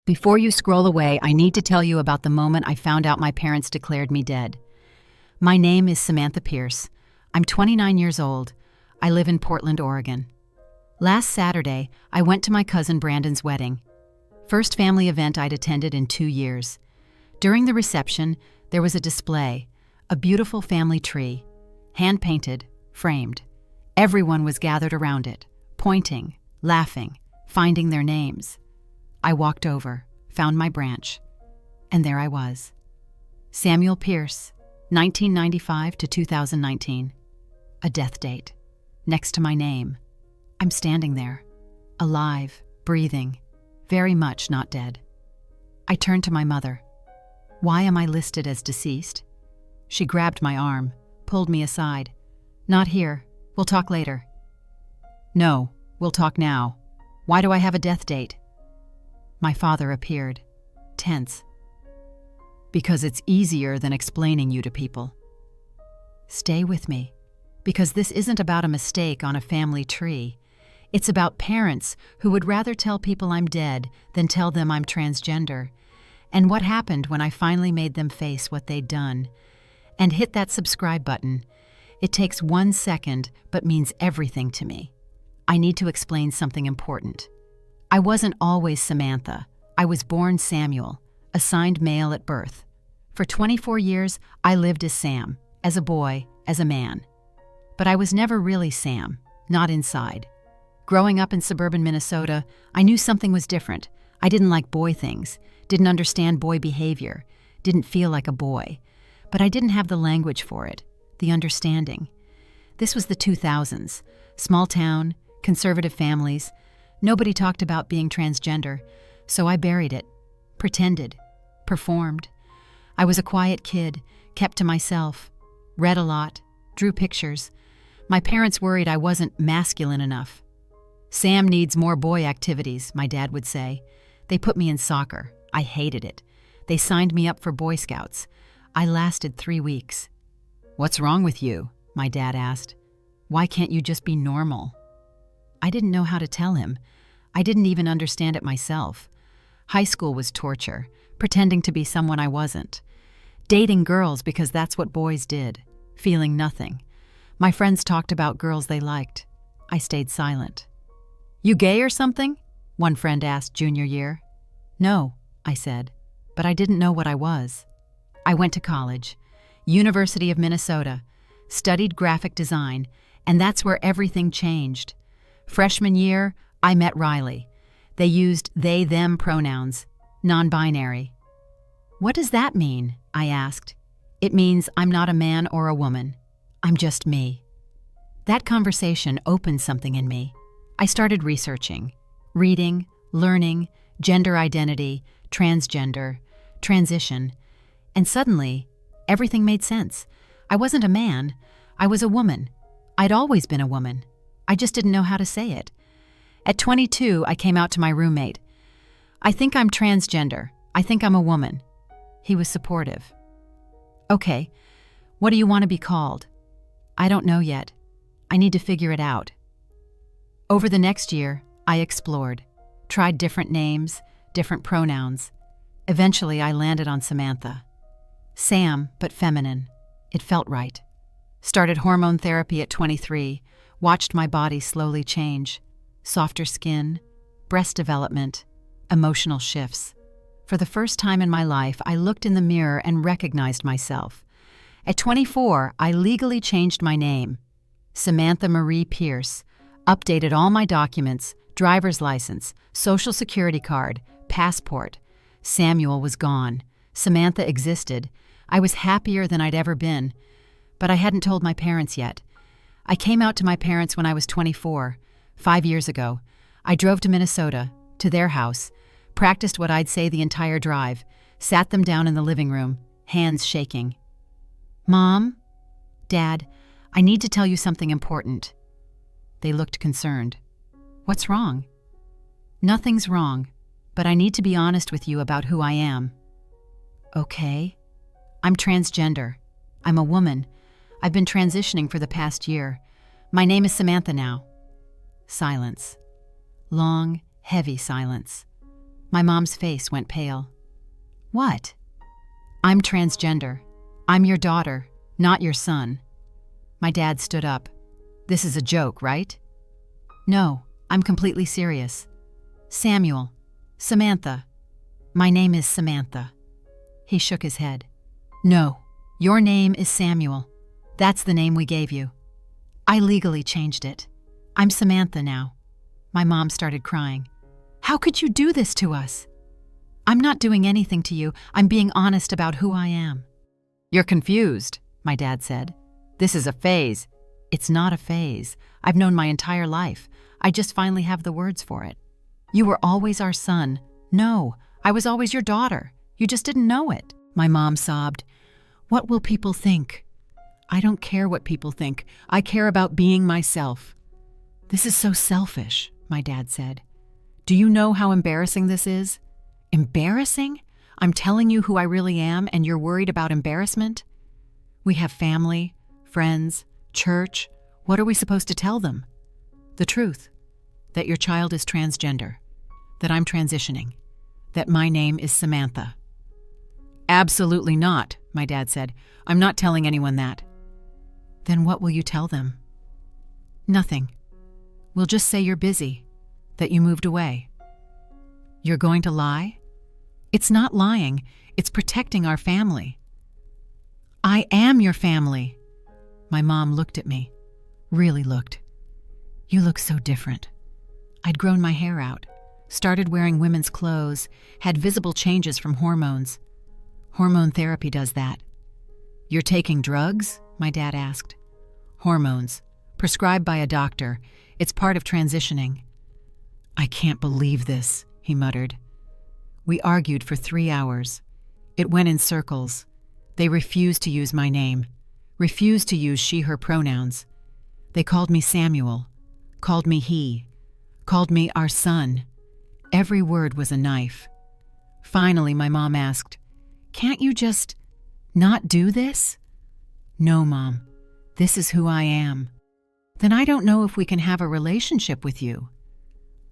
Before you scroll away, I need to tell you about the moment I found out my parents declared me dead. My name is Samantha Pierce. I'm 29 years old. I live in Portland, Oregon. Last Saturday, I went to my cousin Brandon's wedding. First family event I'd attended in 2 years. During the reception, there was a display, a beautiful family tree, hand-painted, framed. Everyone was gathered around it, pointing, laughing, finding their names. I walked over, found my branch, and there I was. Samuel Pierce, 1995 to 2019. A death date. Next to my name. I'm standing there, alive, breathing, very much not dead. I turned to my mother. Why am I listed as deceased? She grabbed my arm, pulled me aside. Not here. We'll talk later. No, we'll talk now. Why do I have a death date? My father appeared, tense. Because it's easier than explaining you to people. Stay with me, because this isn't about a mistake on a family tree. It's about parents who would rather tell people I'm dead than tell them I'm transgender, and what happened when I finally made them face what they'd done. And hit that subscribe button. It takes 1 second, but means everything to me. I need to explain something important. I wasn't always Samantha. I was born Samuel, assigned male at birth. For 24 years, I lived as Sam, as a boy, as a man. But I was never really Sam, not inside. Growing up in suburban Minnesota, I knew something was different. I didn't like boy things, didn't understand boy behavior, didn't feel like a boy. But I didn't have the language for it, the understanding. This was the 2000s, small town, conservative families. Nobody talked about being transgender, so I buried it, pretended, performed. I was a quiet kid, kept to myself, read a lot, drew pictures. My parents worried I wasn't masculine enough. Sam needs more boy activities, my dad would say. They put me in soccer. I hated it. They signed me up for Boy Scouts. I lasted 3 weeks. What's wrong with you? My dad asked. Why can't you just be normal? I didn't know how to tell him. I didn't even understand it myself. High school was torture, pretending to be someone I wasn't. Dating girls because that's what boys did, feeling nothing. My friends talked about girls they liked. I stayed silent. You gay or something? One friend asked junior year. No, I said, but I didn't know what I was. I went to college, University of Minnesota, studied graphic design, and that's where everything changed. Freshman year, I met Riley. They used they/them pronouns, non-binary. What does that mean? I asked. It means I'm not a man or a woman. I'm just me. That conversation opened something in me. I started researching, reading, learning, gender identity, transgender, transition, and suddenly, everything made sense. I wasn't a man. I was a woman. I'd always been a woman. I just didn't know how to say it. At 22, I came out to my roommate. I think I'm transgender. I think I'm a woman. He was supportive. Okay, what do you want to be called? I don't know yet. I need to figure it out. Over the next year, I explored, tried different names, different pronouns. Eventually, I landed on Samantha. Sam, but feminine. It felt right. Started hormone therapy at 23, watched my body slowly change. Softer skin, breast development, emotional shifts. For the first time in my life, I looked in the mirror and recognized myself. At 24, I legally changed my name. Samantha Marie Pierce, updated all my documents, driver's license, social security card, passport. Samuel was gone. Samantha existed. I was happier than I'd ever been. But I hadn't told my parents yet. I came out to my parents when I was 24. 5 years ago, I drove to Minnesota, to their house, practiced what I'd say the entire drive, sat them down in the living room, hands shaking. Mom? Dad, I need to tell you something important. They looked concerned. What's wrong? Nothing's wrong, but I need to be honest with you about who I am. Okay. I'm transgender. I'm a woman. I've been transitioning for the past year. My name is Samantha now. Silence. Long, heavy silence. My mom's face went pale. What? I'm transgender. I'm your daughter, not your son. My dad stood up. This is a joke, right? No, I'm completely serious. Samuel. Samantha. My name is Samantha. He shook his head. No, your name is Samuel. That's the name we gave you. I legally changed it. I'm Samantha now. My mom started crying. How could you do this to us? I'm not doing anything to you. I'm being honest about who I am. You're confused, my dad said. This is a phase. It's not a phase. I've known my entire life. I just finally have the words for it. You were always our son. No, I was always your daughter. You just didn't know it. My mom sobbed. What will people think? I don't care what people think. I care about being myself. This is so selfish, my dad said. Do you know how embarrassing this is? Embarrassing? I'm telling you who I really am and you're worried about embarrassment? We have family, friends, church. What are we supposed to tell them? The truth. That your child is transgender. That I'm transitioning. That my name is Samantha. Absolutely not, my dad said. I'm not telling anyone that. Then what will you tell them? Nothing. We'll just say you're busy. That you moved away. You're going to lie? It's not lying. It's protecting our family. I am your family. My mom looked at me. Really looked. You look so different. I'd grown my hair out, started wearing women's clothes, had visible changes from hormones. Hormone therapy does that. You're taking drugs? My dad asked. Hormones. Prescribed by a doctor. It's part of transitioning. I can't believe this, he muttered. We argued for 3 hours. It went in circles. They refused to use my name, refused to use she/her pronouns. They called me Samuel, called me he, called me our son. Every word was a knife. Finally, my mom asked, Can't you just not do this? No, Mom. This is who I am. Then I don't know if we can have a relationship with you.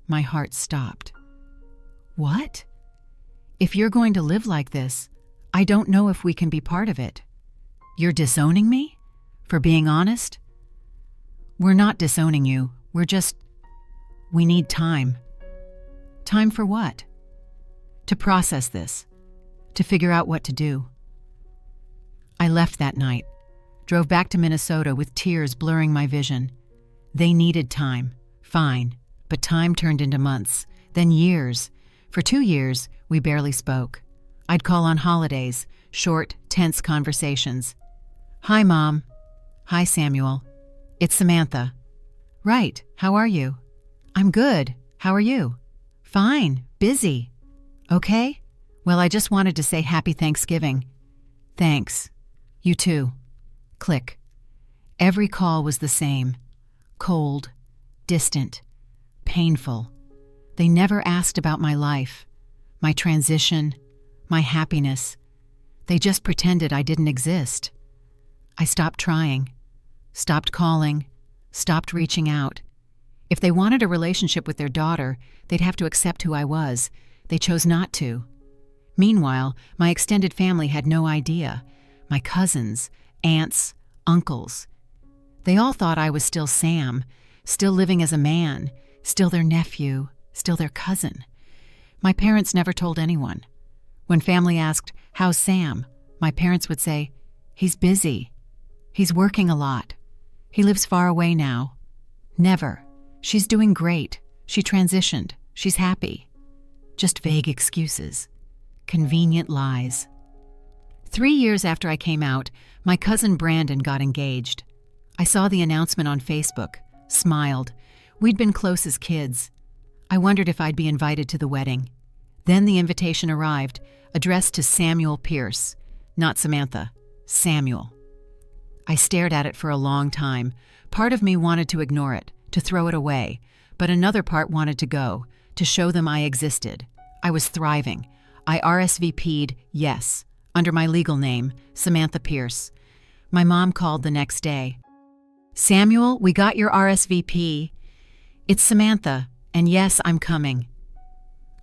My heart stopped. What? If you're going to live like this, I don't know if we can be part of it. You're disowning me? For being honest? We're not disowning you. We need time. Time for what? To process this. To figure out what to do. I left that night. Drove back to Minnesota with tears blurring my vision. They needed time. Fine. But time turned into months. Then years. For 2 years, we barely spoke. I'd call on holidays, short, tense conversations. Hi, Mom. Hi, Samuel. It's Samantha. Right. How are you? I'm good. How are you? Fine. Busy. Okay? Well, I just wanted to say Happy Thanksgiving. Thanks. You too. Click. Every call was the same. Cold, distant, painful. They never asked about my life, my transition, my happiness. They just pretended I didn't exist. I stopped trying, stopped calling, stopped reaching out. If they wanted a relationship with their daughter, they'd have to accept who I was. They chose not to. Meanwhile, my extended family had no idea. My cousins, aunts, uncles. They all thought I was still Sam, still living as a man, still their nephew, still their cousin. My parents never told anyone. When family asked, "How's Sam?" my parents would say, "He's busy. He's working a lot. He lives far away now." Never. "She's doing great. She transitioned. She's happy." Just vague excuses. Convenient lies. 3 years after I came out, my cousin Brandon got engaged. I saw the announcement on Facebook, smiled. We'd been close as kids. I wondered if I'd be invited to the wedding. Then the invitation arrived, addressed to Samuel Pierce, not Samantha, Samuel. I stared at it for a long time. Part of me wanted to ignore it, to throw it away, but another part wanted to go, to show them I existed. I was thriving. I RSVP'd yes, under my legal name, Samantha Pierce. My mom called the next day. "Samuel, we got your RSVP. It's Samantha, and yes, I'm coming."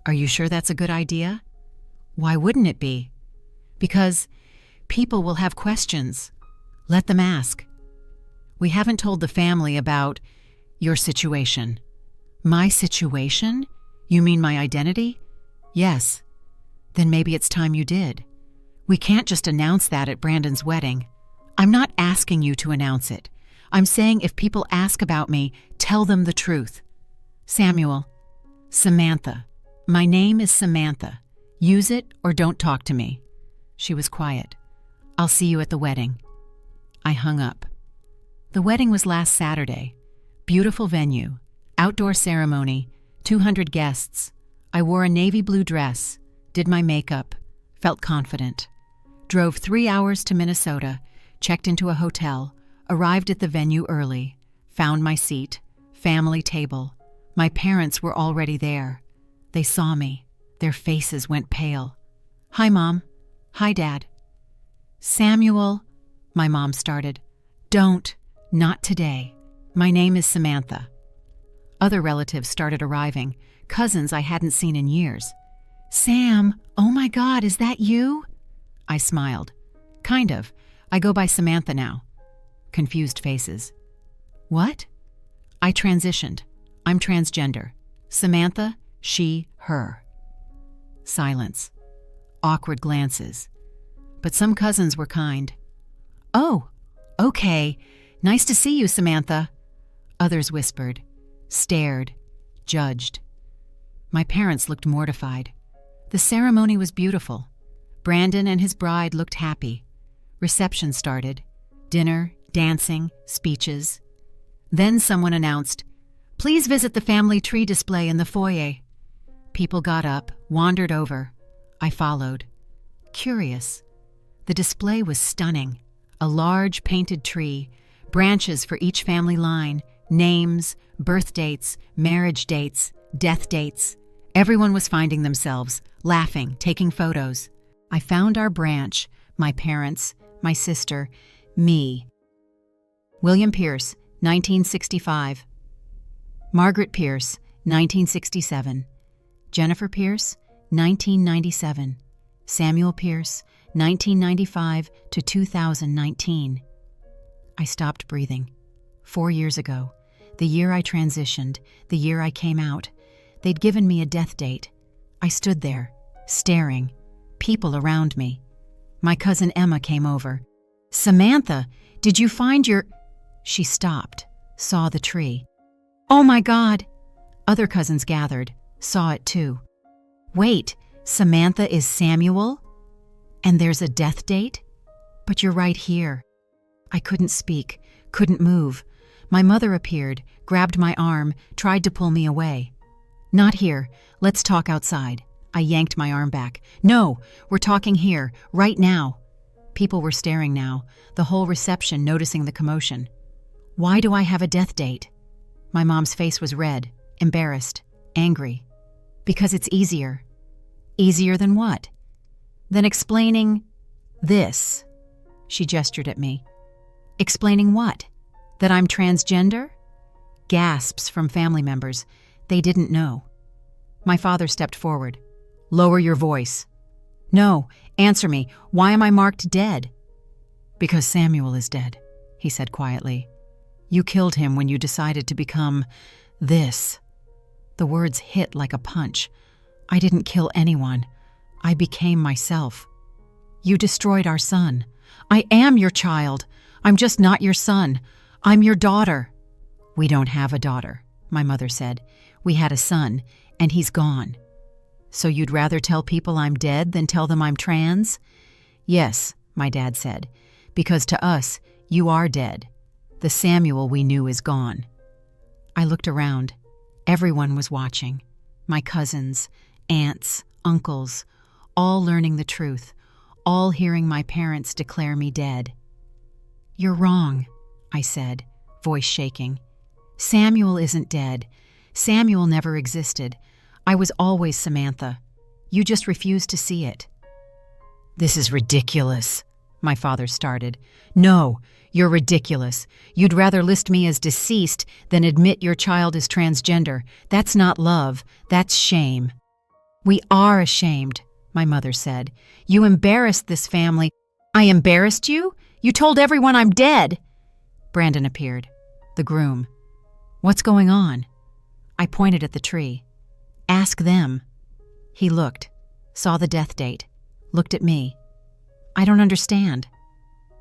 Are you sure that's a good idea? Why wouldn't it be? Because people will have questions. Let them ask. We haven't told the family about your situation. My situation? You mean my identity? Yes. Then maybe it's time you did. We can't just announce that at Brandon's wedding. I'm not asking you to announce it. I'm saying if people ask about me, tell them the truth. Samuel. Samantha. My name is Samantha. Use it or don't talk to me. She was quiet. I'll see you at the wedding. I hung up. The wedding was last Saturday. Beautiful venue. Outdoor ceremony. 200 guests. I wore a navy blue dress. Did my makeup. Felt confident. Drove 3 hours to Minnesota. Checked into a hotel. Arrived at the venue early. Found my seat. Family table. My parents were already there. They saw me. Their faces went pale. Hi, Mom. Hi, Dad. Samuel, my mom started. Don't. Not today. My name is Samantha. Other relatives started arriving, cousins I hadn't seen in years. Sam, oh my God, is that you? I smiled. Kind of. I go by Samantha now. Confused faces. What? I transitioned. I'm transgender. Samantha, she, her. Silence. Awkward glances. But some cousins were kind. Oh, okay. Nice to see you, Samantha. Others whispered, stared, judged. My parents looked mortified. The ceremony was beautiful. Brandon and his bride looked happy. Reception started. Dinner, dancing, speeches. Then someone announced, "Please visit the family tree display in the foyer." People got up, wandered over. I followed. Curious. The display was stunning. A large painted tree, branches for each family line, names, birth dates, marriage dates, death dates. Everyone was finding themselves, laughing, taking photos. I found our branch, my parents, my sister, me. William Pierce, 1965. Margaret Pierce, 1967. Jennifer Pierce, 1997. Samuel Pierce, 1995 to 2019. I stopped breathing. 4 years ago, the year I transitioned, the year I came out, they'd given me a death date. I stood there, staring, people around me. My cousin Emma came over. "Samantha, did you find your—" She stopped, saw the tree. "Oh my God!" Other cousins gathered, saw it too. "Wait, Samantha is Samuel? And there's a death date? But you're right here." I couldn't speak, couldn't move. My mother appeared, grabbed my arm, tried to pull me away. "Not here. Let's talk outside." I yanked my arm back. "No, we're talking here, right now." People were staring now, the whole reception noticing the commotion. "Why do I have a death date?" My mom's face was red, embarrassed, angry. "Because it's easier." "Easier than what?" "Than explaining this." She gestured at me. "Explaining what? That I'm transgender?" Gasps from family members. They didn't know. My father stepped forward. "Lower your voice." "No, answer me. Why am I marked dead?" "Because Samuel is dead," he said quietly. "You killed him when you decided to become this." The words hit like a punch. I didn't kill anyone. I became myself. "You destroyed our son. I am your child. I'm just not your son. I'm your daughter." "We don't have a daughter," my mother said. "We had a son, and he's gone." "So you'd rather tell people I'm dead than tell them I'm trans?" "Yes," my dad said, "because to us, you are dead. The Samuel we knew is gone." I looked around. Everyone was watching. My cousins, aunts, uncles, all learning the truth, all hearing my parents declare me dead. "You're wrong," I said, voice shaking. "Samuel isn't dead. Samuel never existed. I was always Samantha. You just refused to see it." "This is ridiculous," my father started. "No, you're ridiculous. You'd rather list me as deceased than admit your child is transgender. That's not love. That's shame." "We are ashamed," my mother said. "You embarrassed this family." "I embarrassed you? You told everyone I'm dead." Brandon appeared, the groom. "What's going on?" I pointed at the tree. "Ask them." He looked, saw the death date, looked at me. "I don't understand."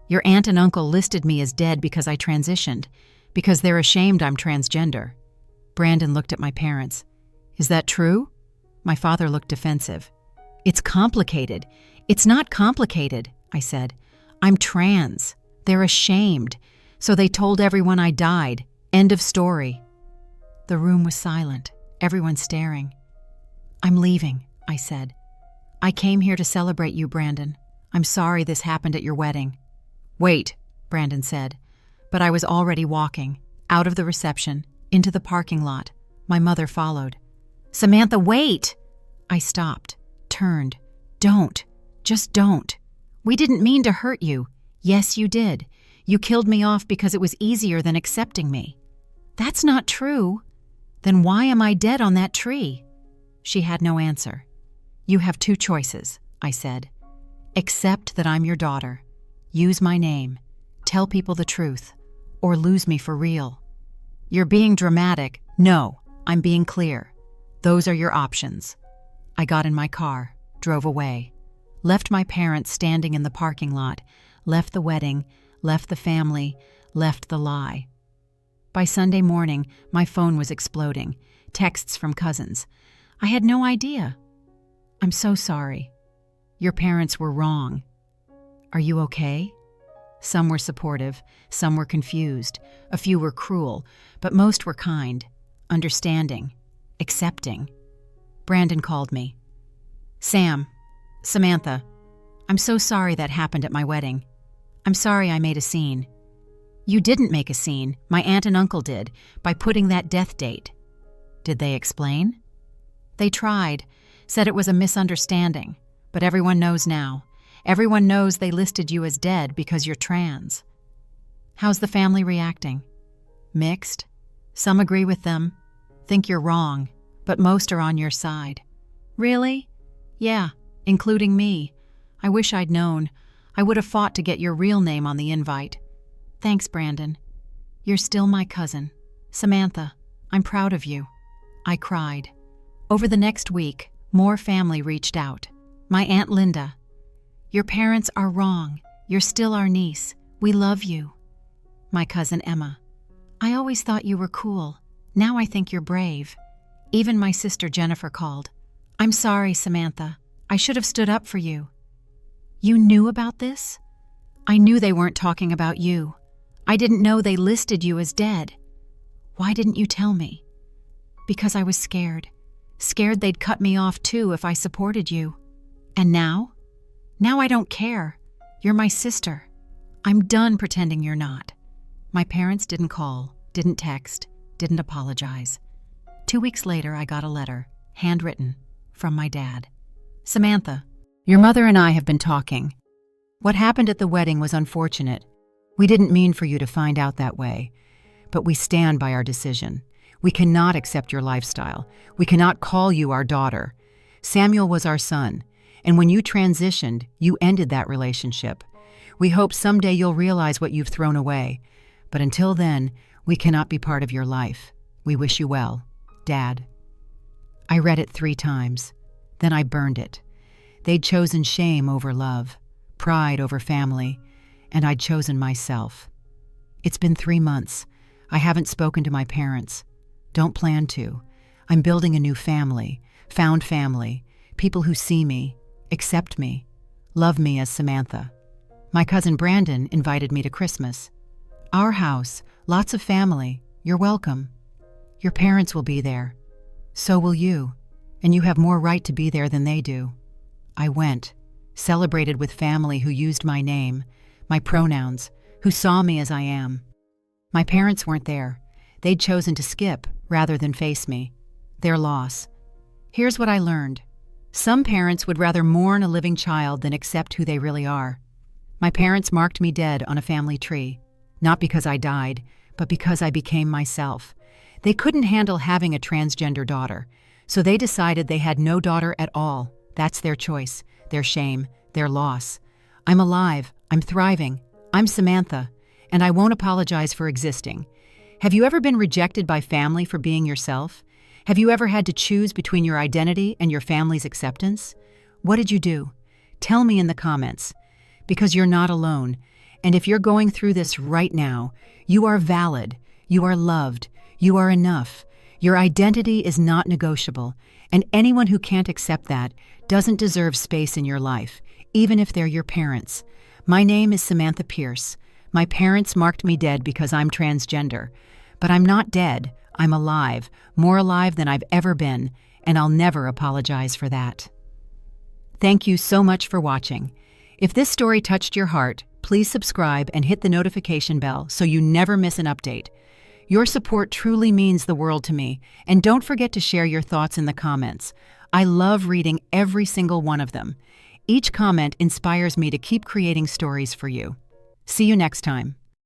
"Your aunt and uncle listed me as dead because I transitioned, because they're ashamed I'm transgender." Brandon looked at my parents. "Is that true?" My father looked defensive. "It's complicated." "It's not complicated," I said. "I'm trans. They're ashamed. So they told everyone I died. End of story." The room was silent, everyone staring. "I'm leaving," I said. "I came here to celebrate you, Brandon. I'm sorry this happened at your wedding." "Wait," Brandon said. But I was already walking, out of the reception, into the parking lot. My mother followed. "Samantha, wait!" I stopped, turned. "Don't. Just don't. We didn't mean to hurt you." "Yes, you did. You killed me off because it was easier than accepting me." "That's not true." "Then why am I dead on that tree?" She had no answer. "You have two choices," I said. "Accept that I'm your daughter. Use my name. Tell people the truth. Or lose me for real." "You're being dramatic." "No, I'm being clear. Those are your options." I got in my car, drove away, left my parents standing in the parking lot, left the wedding, left the family, left the lie. By Sunday morning, my phone was exploding, texts from cousins. I had no idea. "I'm so sorry. Your parents were wrong. Are you okay?" Some were supportive, some were confused, a few were cruel, but most were kind, understanding, accepting. Brandon called me. Samantha, I'm so sorry that happened at my wedding. I'm sorry I made a scene." "You didn't make a scene, my aunt and uncle did, by putting that death date." "Did they explain?" "They tried, said it was a misunderstanding, but everyone knows now. Everyone knows they listed you as dead because you're trans." "How's the family reacting?" "Mixed. Some agree with them, think you're wrong, but most are on your side." "Really?" "Yeah, including me. I wish I'd known. I would have fought to get your real name on the invite." "Thanks, Brandon. You're still my cousin. Samantha, I'm proud of you." I cried. Over the next week, more family reached out. My Aunt Linda. "Your parents are wrong. You're still our niece. We love you." My cousin Emma. "I always thought you were cool. Now I think you're brave." Even my sister Jennifer called. "I'm sorry, Samantha. I should have stood up for you." "You knew about this?" "I knew they weren't talking about you. I didn't know they listed you as dead." "Why didn't you tell me?" "Because I was scared. Scared they'd cut me off too if I supported you." "And now?" "Now I don't care. You're my sister. I'm done pretending you're not." My parents didn't call, didn't text, didn't apologize. 2 weeks later, I got a letter, handwritten, from my dad. "Samantha, your mother and I have been talking. What happened at the wedding was unfortunate. We didn't mean for you to find out that way, but we stand by our decision. We cannot accept your lifestyle. We cannot call you our daughter. Samuel was our son, and when you transitioned, you ended that relationship. We hope someday you'll realize what you've thrown away, but until then, we cannot be part of your life. We wish you well. Dad." I read it 3 times. Then I burned it. They'd chosen shame over love, pride over family, and I'd chosen myself. It's been 3 months. I haven't spoken to my parents. Don't plan to. I'm building a new family, found family, people who see me, accept me, love me as Samantha. My cousin Brandon invited me to Christmas. Our house, lots of family. You're welcome. Your parents will be there. So will you, and you have more right to be there than they do. I went, celebrated with family who used my name, my pronouns, who saw me as I am. My parents weren't there. They'd chosen to skip rather than face me. Their loss. Here's what I learned. Some parents would rather mourn a living child than accept who they really are. My parents marked me dead on a family tree, not because I died, but because I became myself. They couldn't handle having a transgender daughter, So they decided they had no daughter at all. That's their choice, their shame, their loss. I'm alive, I'm thriving, I'm Samantha, and I won't apologize for existing. Have you ever been rejected by family for being yourself? Have you ever had to choose between your identity and your family's acceptance? What did you do? Tell me in the comments. Because you're not alone. And if you're going through this right now, you are valid, you are loved, you are enough. Your identity is not negotiable, and anyone who can't accept that doesn't deserve space in your life, even if they're your parents. My name is Samantha Pierce. My parents marked me dead because I'm transgender. But I'm not dead. I'm alive, more alive than I've ever been, and I'll never apologize for that. Thank you so much for watching. If this story touched your heart, please subscribe and hit the notification bell so you never miss an update. Your support truly means the world to me, and don't forget to share your thoughts in the comments. I love reading every single one of them. Each comment inspires me to keep creating stories for you. See you next time.